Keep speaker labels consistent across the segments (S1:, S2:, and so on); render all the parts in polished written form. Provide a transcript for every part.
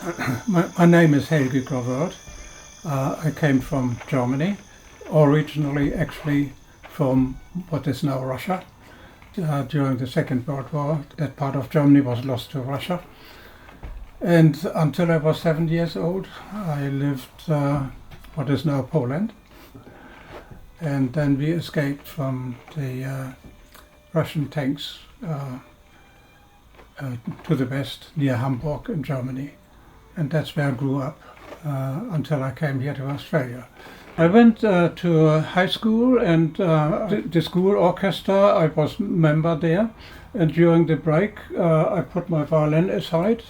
S1: My name is Helge Grawert. I came from Germany, originally actually from what is now Russia. During the Second World War, that part of Germany was lost to Russia. And until I was 7 years old, I lived what is now Poland. And then we escaped from the Russian tanks to the west, near Hamburg in Germany. And that's where I grew up until I came here to Australia. I went to high school and the school orchestra. I was a member there. And during the break, I put my violin aside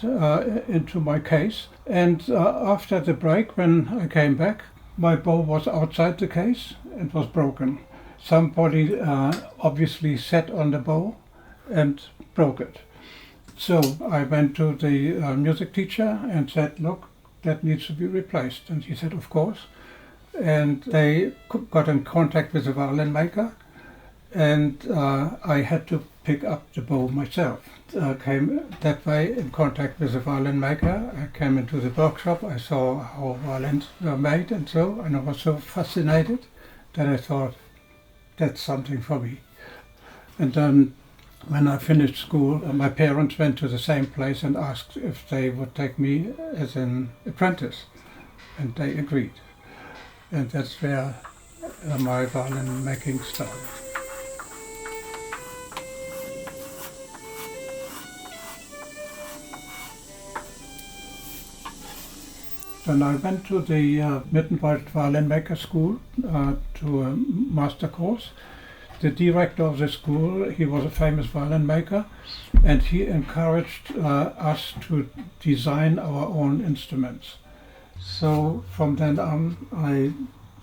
S1: into my case. And after the break, when I came back, my bow was outside the case and was broken. Somebody obviously sat on the bow and broke it. So I went to the music teacher and said, look, that needs to be replaced. And he said, of course. And they got in contact with the Violin Maker, and I had to pick up the bow myself. I came that way in contact with the Violin Maker. I came into the workshop, I saw how violins were made and I was so fascinated that I thought, that's something for me. And then when I finished school, my parents went to the same place and asked if they would take me as an apprentice, and they agreed. And that's where my violin making started. When I went to the Mittenwald Violin Maker School to a master course, the director of the school, he was a famous violin maker, and he encouraged us to design our own instruments. So from then on, I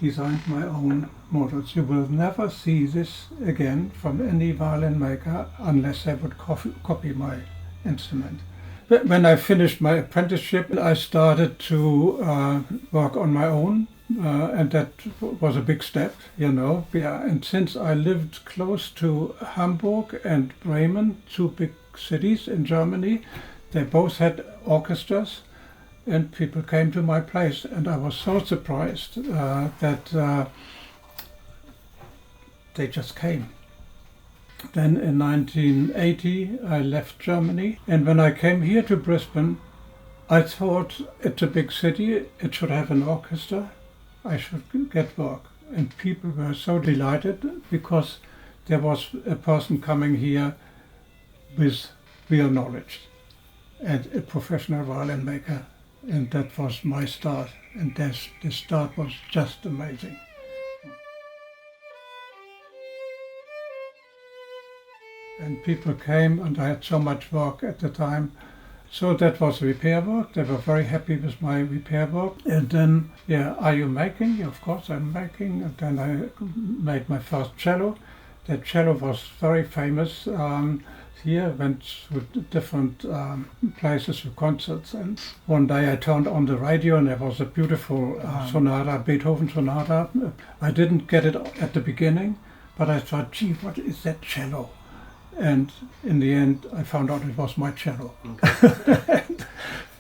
S1: designed my own models. You will never see this again from any violin maker unless they would copy my instrument. When I finished my apprenticeship, I started to work on my own, and that was a big step, you know. Yeah, and since I lived close to Hamburg and Bremen, two big cities in Germany, they both had orchestras, and people came to my place, and I was so surprised that they just came. Then in 1980 I left Germany, and when I came here to Brisbane, I thought it's a big city, it should have an orchestra, I should get work. And people were so delighted because there was a person coming here with real knowledge and a professional violin maker. And that was my start, and the start was just amazing. And people came, and I had so much work at the time. So that was repair work. They were very happy with my repair work. And then, yeah, are you making? Yeah, of course I'm making. And then I made my first cello. That cello was very famous. Here, went to different places for concerts, and one day I turned on the radio and there was a beautiful sonata, Beethoven sonata. I didn't get it at the beginning, but I thought, gee, what is that cello? And in the end I found out it was my cello. Okay.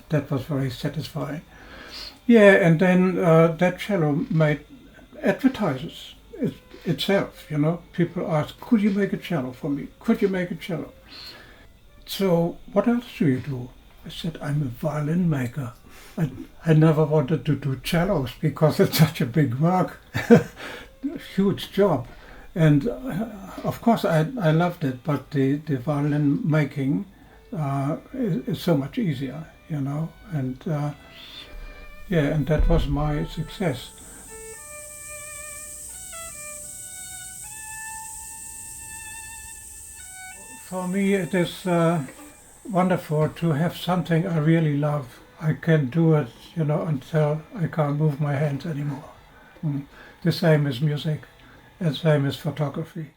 S1: That was very satisfying. Yeah, and then that cello made advertises itself, you know. People ask, could you make a cello for me? Could you make a cello? So, what else do you do? I said, I'm a violin maker. I never wanted to do cellos because it's such a big work, huge job. And of course I loved it, but the violin making is so much easier, you know. And yeah, and that was my success. For me it is wonderful to have something I really love. I can do it, you know, until I can't move my hands anymore. The same as music, and same as photography.